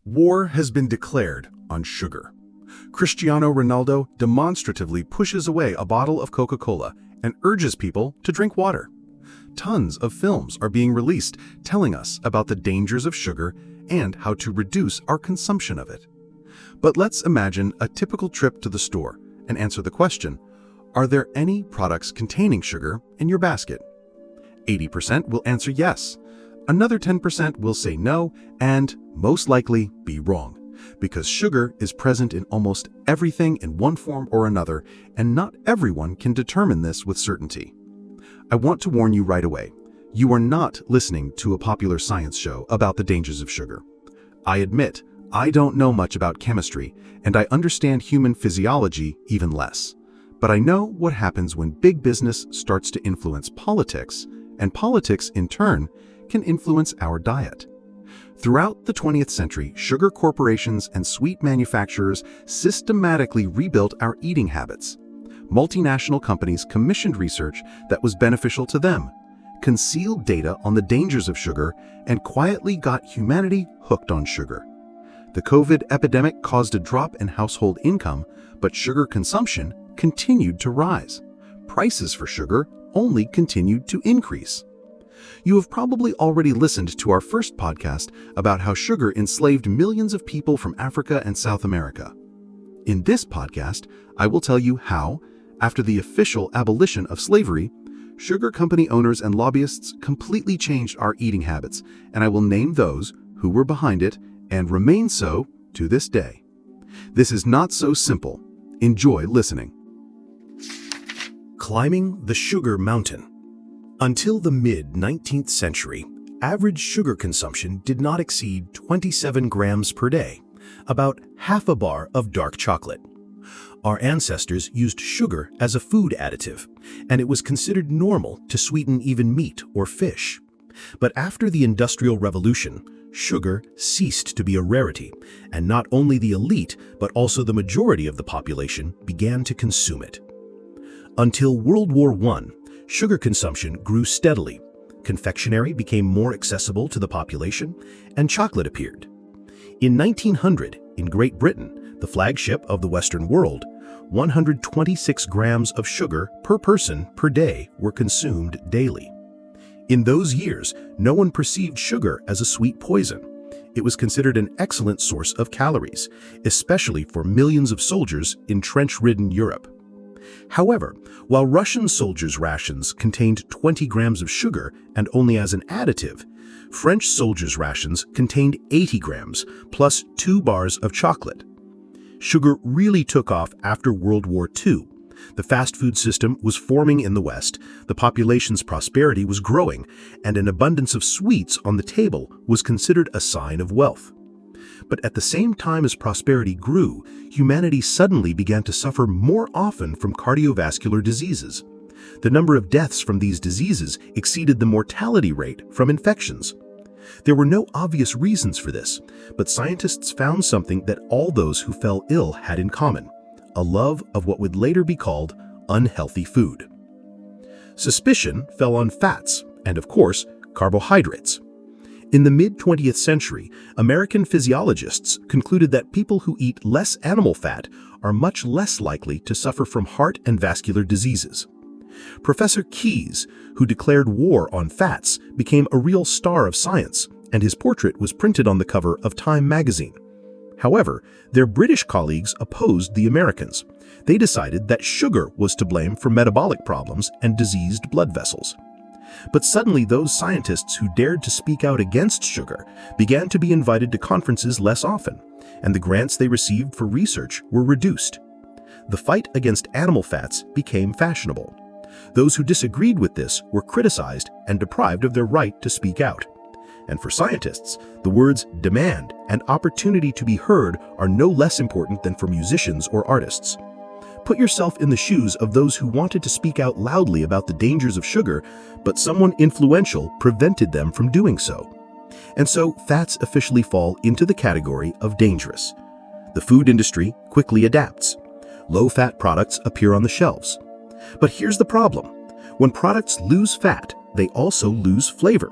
War has been declared on sugar. Cristiano Ronaldo demonstratively pushes away a bottle of Coca-Cola and urges people to drink water. Tons of films are being released telling us about the dangers of sugar and how to reduce our consumption of it. But let's imagine a typical trip to the store and answer the question, are there any products containing sugar in your basket? 80% will answer yes. Another 10% will say no and most likely be wrong, because sugar is present in almost everything in one form or another, and not everyone can determine this with certainty. I want to warn you right away, you are not listening to a popular science show about the dangers of sugar. I admit, I don't know much about chemistry, and I understand human physiology even less. But I know what happens when big business starts to influence politics, and politics, in turn, can influence our diet. Throughout the 20th century, sugar corporations and sweet manufacturers systematically rebuilt our eating habits. Multinational companies commissioned research that was beneficial to them, concealed data on the dangers of sugar, and quietly got humanity hooked on sugar. The COVID epidemic caused a drop in household income, but sugar consumption continued to rise. Prices for sugar only continued to increase. You have probably already listened to our first podcast about how sugar enslaved millions of people from Africa and South America. In this podcast, I will tell you how, after the official abolition of slavery, sugar company owners and lobbyists completely changed our eating habits, and I will name those who were behind it and remain so to this day. This is not so simple. Enjoy listening. Climbing the sugar mountain. Until the mid-19th century, average sugar consumption did not exceed 27 grams per day, about half a bar of dark chocolate. Our ancestors used sugar as a food additive, and it was considered normal to sweeten even meat or fish. But after the Industrial Revolution, sugar ceased to be a rarity, and not only the elite, but also the majority of the population began to consume it. Until World War I, sugar consumption grew steadily, confectionery became more accessible to the population, and chocolate appeared. In 1900, in Great Britain, the flagship of the Western world, 126 grams of sugar per person per day were consumed daily. In those years, no one perceived sugar as a sweet poison. It was considered an excellent source of calories, especially for millions of soldiers in trench-ridden Europe. However, while Russian soldiers' rations contained 20 grams of sugar and only as an additive, French soldiers' rations contained 80 grams plus 2 bars of chocolate. Sugar really took off after World War II. The fast food system was forming in the West, the population's prosperity was growing, and an abundance of sweets on the table was considered a sign of wealth. But at the same time as prosperity grew, humanity suddenly began to suffer more often from cardiovascular diseases. The number of deaths from these diseases exceeded the mortality rate from infections. There were no obvious reasons for this, but scientists found something that all those who fell ill had in common: a love of what would later be called unhealthy food. Suspicion fell on fats and, of course, carbohydrates. In the mid-20th century, American physiologists concluded that people who eat less animal fat are much less likely to suffer from heart and vascular diseases. Professor Keyes, who declared war on fats, became a real star of science, and his portrait was printed on the cover of Time magazine. However, their British colleagues opposed the Americans. They decided that sugar was to blame for metabolic problems and diseased blood vessels. But suddenly those scientists who dared to speak out against sugar began to be invited to conferences less often, and the grants they received for research were reduced. The fight against animal fats became fashionable. Those who disagreed with this were criticized and deprived of their right to speak out. And for scientists, the words demand and opportunity to be heard are no less important than for musicians or artists. Put yourself in the shoes of those who wanted to speak out loudly about the dangers of sugar, but someone influential prevented them from doing so. And so fats officially fall into the category of dangerous. The food industry quickly adapts. Low-fat products appear on the shelves. But here's the problem. When products lose fat, they also lose flavor.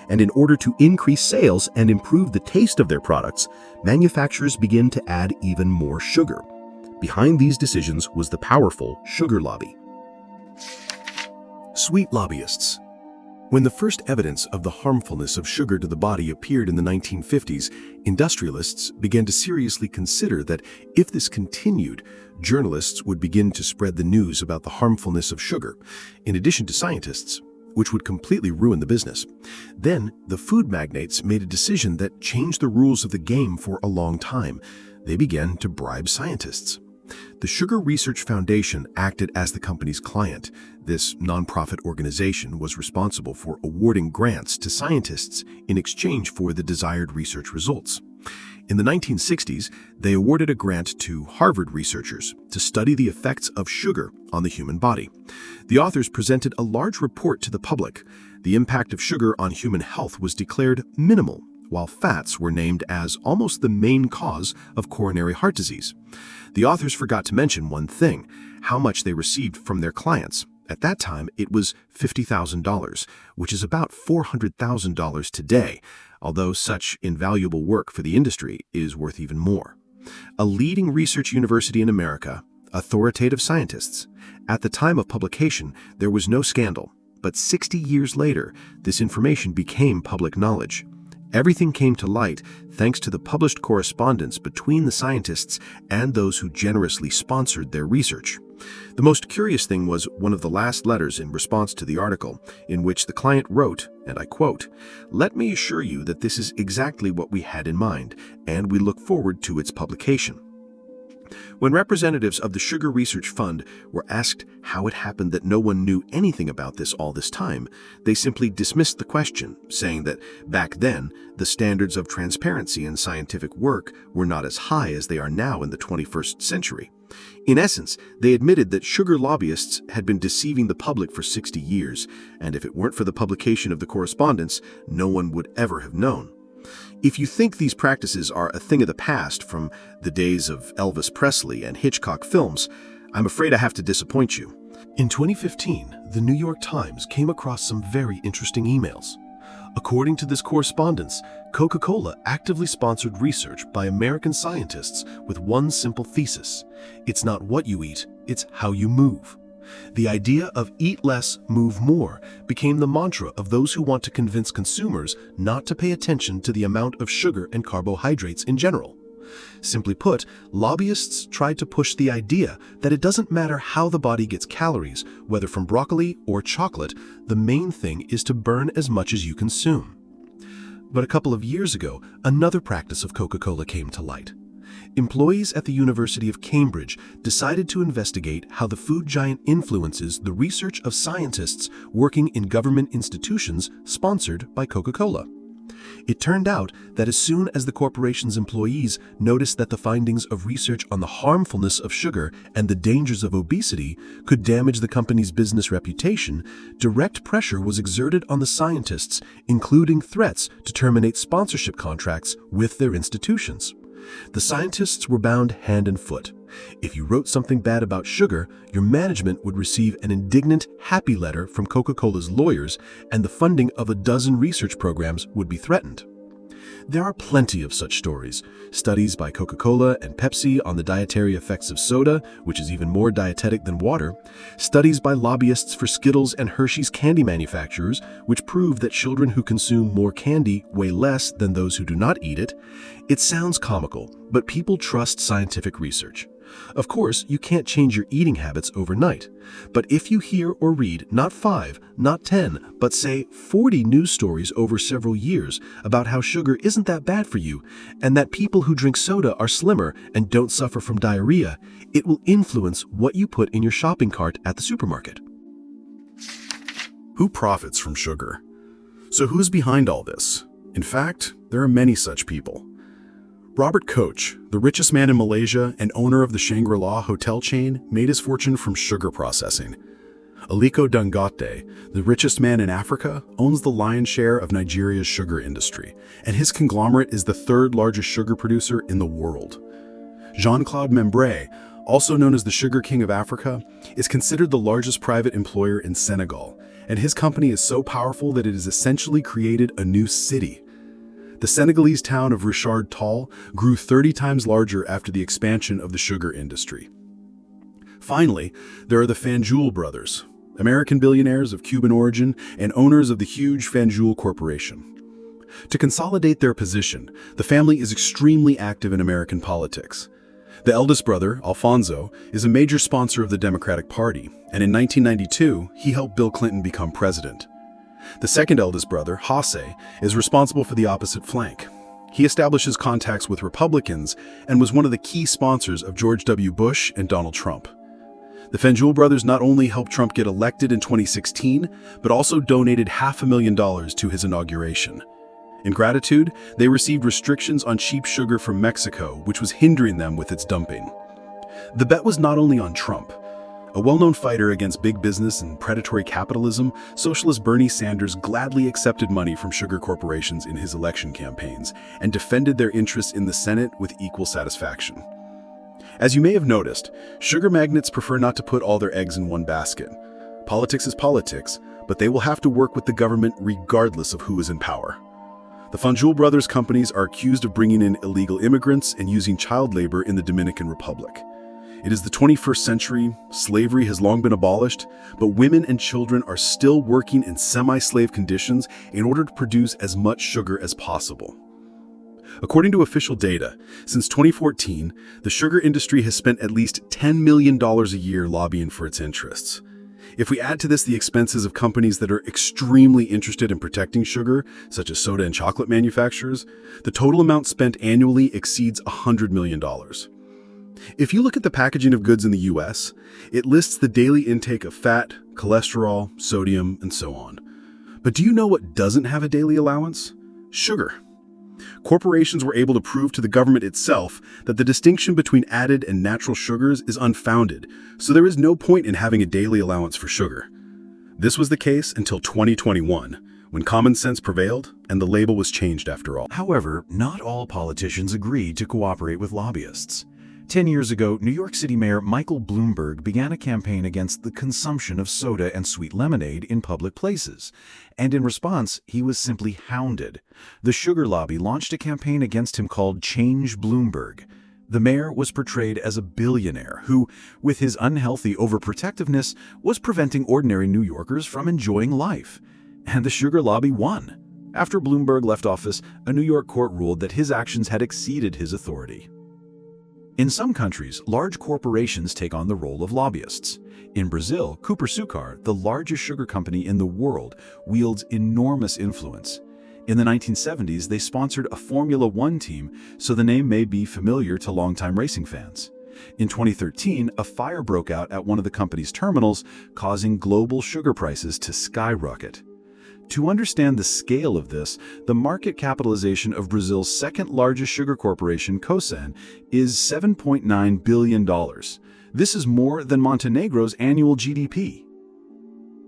And in order to increase sales and improve the taste of their products, manufacturers began to add even more sugar. Behind these decisions was the powerful sugar lobby. Sweet lobbyists. When the first evidence of the harmfulness of sugar to the body appeared in the 1950s, industrialists began to seriously consider that if this continued, journalists would begin to spread the news about the harmfulness of sugar, in addition to scientists, which would completely ruin the business. Then, the food magnates made a decision that changed the rules of the game for a long time. They began to bribe scientists. The Sugar Research Foundation acted as the company's client. This nonprofit organization was responsible for awarding grants to scientists in exchange for the desired research results. In the 1960s, they awarded a grant to Harvard researchers to study the effects of sugar on the human body. The authors presented a large report to the public. The impact of sugar on human health was declared minimal, while fats were named as almost the main cause of coronary heart disease. The authors forgot to mention one thing: how much they received from their clients. At that time, it was $50,000, which is about $400,000 today, although such invaluable work for the industry is worth even more. A leading research university in America, authoritative scientists. At the time of publication, there was no scandal, but 60 years later, this information became public knowledge. Everything came to light thanks to the published correspondence between the scientists and those who generously sponsored their research. The most curious thing was one of the last letters in response to the article, in which the client wrote, and I quote, "Let me assure you that this is exactly what we had in mind, and we look forward to its publication." When representatives of the Sugar Research Fund were asked how it happened that no one knew anything about this all this time, they simply dismissed the question, saying that back then, the standards of transparency in scientific work were not as high as they are now in the 21st century. In essence, they admitted that sugar lobbyists had been deceiving the public for 60 years, and if it weren't for the publication of the correspondence, no one would ever have known. If you think these practices are a thing of the past from the days of Elvis Presley and Hitchcock films, I'm afraid I have to disappoint you. In 2015, the New York Times came across some very interesting emails. According to this correspondence, Coca-Cola actively sponsored research by American scientists with one simple thesis: it's not what you eat, it's how you move. The idea of eat less, move more became the mantra of those who want to convince consumers not to pay attention to the amount of sugar and carbohydrates in general. Simply put, lobbyists tried to push the idea that it doesn't matter how the body gets calories, whether from broccoli or chocolate, the main thing is to burn as much as you consume. But a couple of years ago, another practice of Coca-Cola came to light. Employees at the University of Cambridge decided to investigate how the food giant influences the research of scientists working in government institutions sponsored by Coca-Cola. It turned out that as soon as the corporation's employees noticed that the findings of research on the harmfulness of sugar and the dangers of obesity could damage the company's business reputation, direct pressure was exerted on the scientists, including threats to terminate sponsorship contracts with their institutions. The scientists were bound hand and foot. If you wrote something bad about sugar, your management would receive an indignant happy letter from Coca-Cola's lawyers, and the funding of a dozen research programs would be threatened. There are plenty of such stories. Studies by Coca-Cola and Pepsi on the dietary effects of soda, which is even more dietetic than water. Studies by lobbyists for Skittles and Hershey's candy manufacturers, which prove that children who consume more candy weigh less than those who do not eat it. It sounds comical, but people trust scientific research. Of course, you can't change your eating habits overnight. But if you hear or read not 5, not 10, but say 40 news stories over several years about how sugar isn't that bad for you, and that people who drink soda are slimmer and don't suffer from diarrhea, it will influence what you put in your shopping cart at the supermarket. Who profits from sugar? So who's behind all this? In fact, there are many such people. Robert Koch, the richest man in Malaysia and owner of the Shangri-La hotel chain, made his fortune from sugar processing. Aliko Dangote, the richest man in Africa, owns the lion's share of Nigeria's sugar industry, and his conglomerate is the third largest sugar producer in the world. Jean-Claude Membray, also known as the Sugar King of Africa, is considered the largest private employer in Senegal, And his company is so powerful that it has essentially created a new city. The Senegalese town of Richard Toll grew 30 times larger after the expansion of the sugar industry. Finally, there are the Fanjul brothers, American billionaires of Cuban origin and owners of the huge Fanjul Corporation. To consolidate their position, the family is extremely active in American politics. The eldest brother, Alfonso, is a major sponsor of the Democratic Party, and in 1992, he helped Bill Clinton become president. The second eldest brother, Jose, is responsible for the opposite flank. He establishes contacts with Republicans and was one of the key sponsors of George W. Bush and Donald Trump. The Fanjul brothers not only helped Trump get elected in 2016, but also donated $500,000 to his inauguration. In gratitude, they received restrictions on cheap sugar from Mexico, which was hindering them with its dumping. The bet was not only on Trump. A well-known fighter against big business and predatory capitalism, socialist Bernie Sanders gladly accepted money from sugar corporations in his election campaigns and defended their interests in the Senate with equal satisfaction. As you may have noticed, sugar magnates prefer not to put all their eggs in one basket. Politics is politics, but they will have to work with the government regardless of who is in power. The Fanjul brothers' companies are accused of bringing in illegal immigrants and using child labor in the Dominican Republic. It is the 21st century, slavery has long been abolished, but women and children are still working in semi-slave conditions in order to produce as much sugar as possible. According to official data, since 2014, the sugar industry has spent at least $10 million a year lobbying for its interests. If we add to this the expenses of companies that are extremely interested in protecting sugar, such as soda and chocolate manufacturers, the total amount spent annually exceeds $100 million. If you look at the packaging of goods in the US, it lists the daily intake of fat, cholesterol, sodium, and so on. But do you know what doesn't have a daily allowance? Sugar. Corporations were able to prove to the government itself that the distinction between added and natural sugars is unfounded, so there is no point in having a daily allowance for sugar. This was the case until 2021, when common sense prevailed and the label was changed after all. However, not all politicians agreed to cooperate with lobbyists. 10 years ago, New York City Mayor Michael Bloomberg began a campaign against the consumption of soda and sweet lemonade in public places. And in response, he was simply hounded. The sugar lobby launched a campaign against him called Change Bloomberg. The mayor was portrayed as a billionaire who, with his unhealthy overprotectiveness, was preventing ordinary New Yorkers from enjoying life. And the sugar lobby won. After Bloomberg left office, a New York court ruled that his actions had exceeded his authority. In some countries, large corporations take on the role of lobbyists. In Brazil, Cupuaçu, the largest sugar company in the world, wields enormous influence. In the 1970s, they sponsored a Formula One team, so the name may be familiar to longtime racing fans. In 2013, a fire broke out at one of the company's terminals, causing global sugar prices to skyrocket. To understand the scale of this, the market capitalization of Brazil's second largest sugar corporation, Cosan, is $7.9 billion. This is more than Montenegro's annual GDP.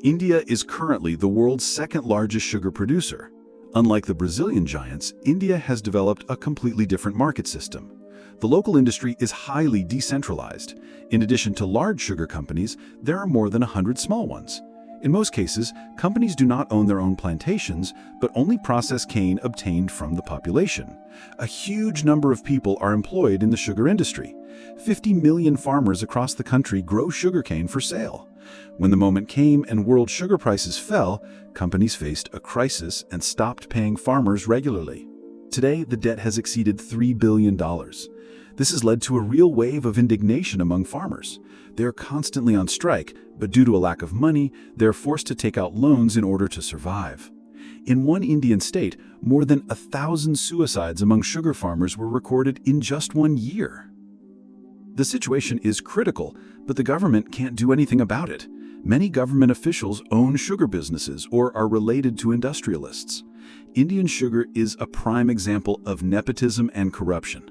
India is currently the world's second largest sugar producer. Unlike the Brazilian giants, India has developed a completely different market system. The local industry is highly decentralized. In addition to large sugar companies, there are more than 100 small ones. In most cases, companies do not own their own plantations, but only process cane obtained from the population. A huge number of people are employed in the sugar industry. 50 million farmers across the country grow sugarcane for sale. When the moment came and world sugar prices fell, companies faced a crisis and stopped paying farmers regularly. Today, the debt has exceeded $3 billion. This has led to a real wave of indignation among farmers. They are constantly on strike, but due to a lack of money, they are forced to take out loans in order to survive. In one Indian state, more than 1,000 suicides among sugar farmers were recorded in just 1 year. The situation is critical, but the government can't do anything about it. Many government officials own sugar businesses or are related to industrialists. Indian sugar is a prime example of nepotism and corruption.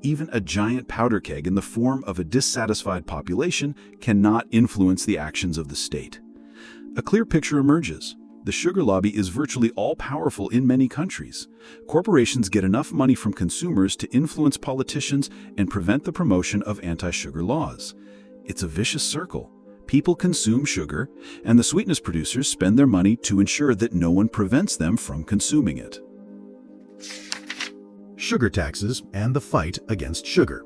Even a giant powder keg in the form of a dissatisfied population cannot influence the actions of the state. A clear picture emerges. The sugar lobby is virtually all-powerful in many countries. Corporations get enough money from consumers to influence politicians and prevent the promotion of anti-sugar laws. It's a vicious circle. People consume sugar, and the sweetness producers spend their money to ensure that no one prevents them from consuming it. Sugar taxes and the fight against sugar.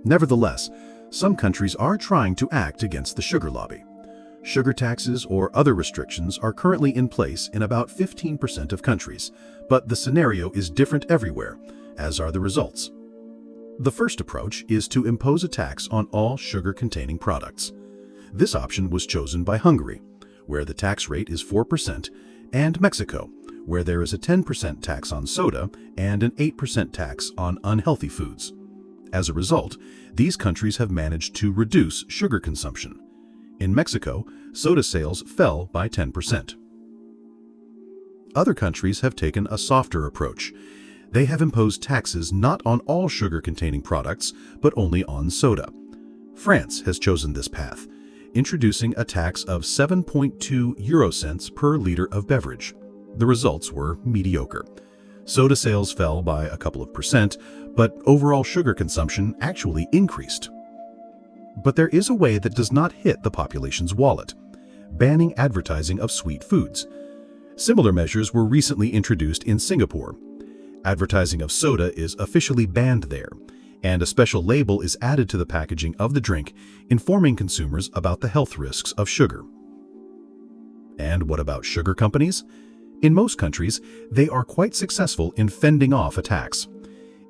Nevertheless, some countries are trying to act against the sugar lobby. Sugar taxes or other restrictions are currently in place in about 15% of countries, but the scenario is different everywhere, as are the results. The first approach is to impose a tax on all sugar-containing products. This option was chosen by Hungary, where the tax rate is 4%, and Mexico, where there is a 10% tax on soda and an 8% tax on unhealthy foods. As a result, these countries have managed to reduce sugar consumption. In Mexico, soda sales fell by 10%. Other countries have taken a softer approach. They have imposed taxes not on all sugar-containing products, but only on soda. France has chosen this path, introducing a tax of 7.2 euro cents per liter of beverage. The results were mediocre. Soda sales fell by a couple of percent, but overall sugar consumption actually increased. But there is a way that does not hit the population's wallet: banning advertising of sweet foods. Similar measures were recently introduced in Singapore. Advertising of soda is officially banned there, and a special label is added to the packaging of the drink, informing consumers about the health risks of sugar. And what about sugar companies? In most countries, they are quite successful in fending off a tax.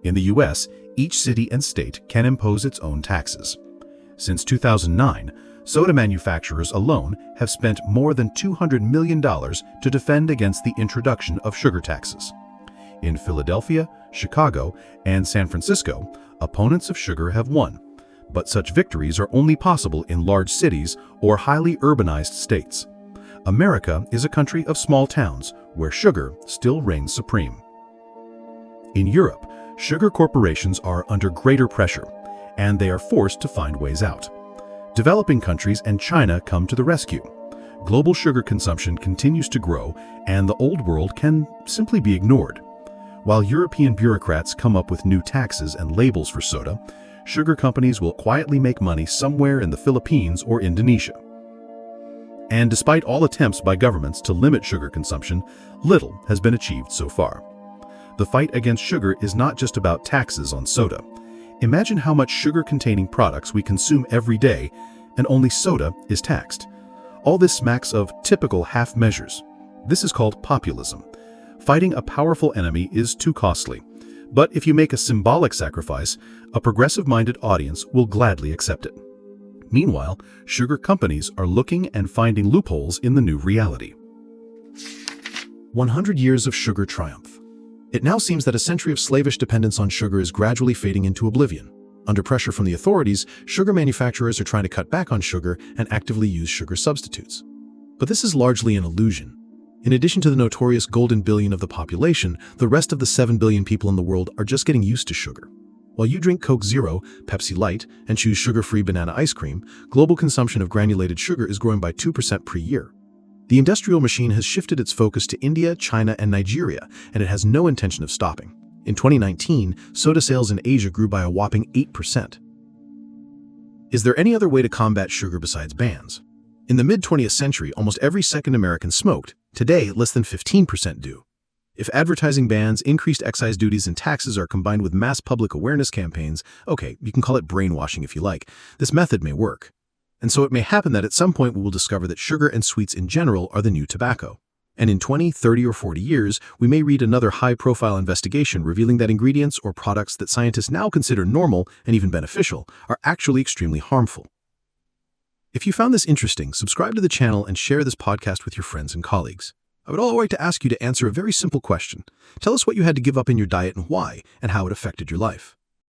In the US, each city and state can impose its own taxes. Since 2009, soda manufacturers alone have spent more than $200 million to defend against the introduction of sugar taxes. In Philadelphia, Chicago, and San Francisco, opponents of sugar have won, but such victories are only possible in large cities or highly urbanized states. America is a country of small towns where sugar still reigns supreme. In Europe, sugar corporations are under greater pressure, and they are forced to find ways out. Developing countries and China come to the rescue. Global sugar consumption continues to grow, and the old world can simply be ignored. While European bureaucrats come up with new taxes and labels for soda, sugar companies will quietly make money somewhere in the Philippines or Indonesia. And despite all attempts by governments to limit sugar consumption, little has been achieved so far. The fight against sugar is not just about taxes on soda. Imagine how much sugar-containing products we consume every day, and only soda is taxed. All this smacks of typical half measures. This is called populism. Fighting a powerful enemy is too costly. But if you make a symbolic sacrifice, a progressive-minded audience will gladly accept it. Meanwhile, sugar companies are looking and finding loopholes in the new reality. 100 years of sugar triumph. It now seems that a century of slavish dependence on sugar is gradually fading into oblivion. Under pressure from the authorities, sugar manufacturers are trying to cut back on sugar and actively use sugar substitutes. But this is largely an illusion. In addition to the notorious golden billion of the population, the rest of the 7 billion people in the world are just getting used to sugar. While you drink Coke Zero, Pepsi Light, and choose sugar-free banana ice cream, global consumption of granulated sugar is growing by 2% per year. The industrial machine has shifted its focus to India, China, and Nigeria, and it has no intention of stopping. In 2019, soda sales in Asia grew by a whopping 8%. Is there any other way to combat sugar besides bans? In the mid-20th century, almost every second American smoked. Today, less than 15% do. If advertising bans, increased excise duties, and taxes are combined with mass public awareness campaigns, okay, you can call it brainwashing if you like, this method may work. And so it may happen that at some point we will discover that sugar and sweets in general are the new tobacco. And in 20, 30, or 40 years, we may read another high-profile investigation revealing that ingredients or products that scientists now consider normal and even beneficial are actually extremely harmful. If you found this interesting, subscribe to the channel and share this podcast with your friends and colleagues. I would also like to ask you to answer a very simple question. Tell us what you had to give up in your diet and why, and how it affected your life.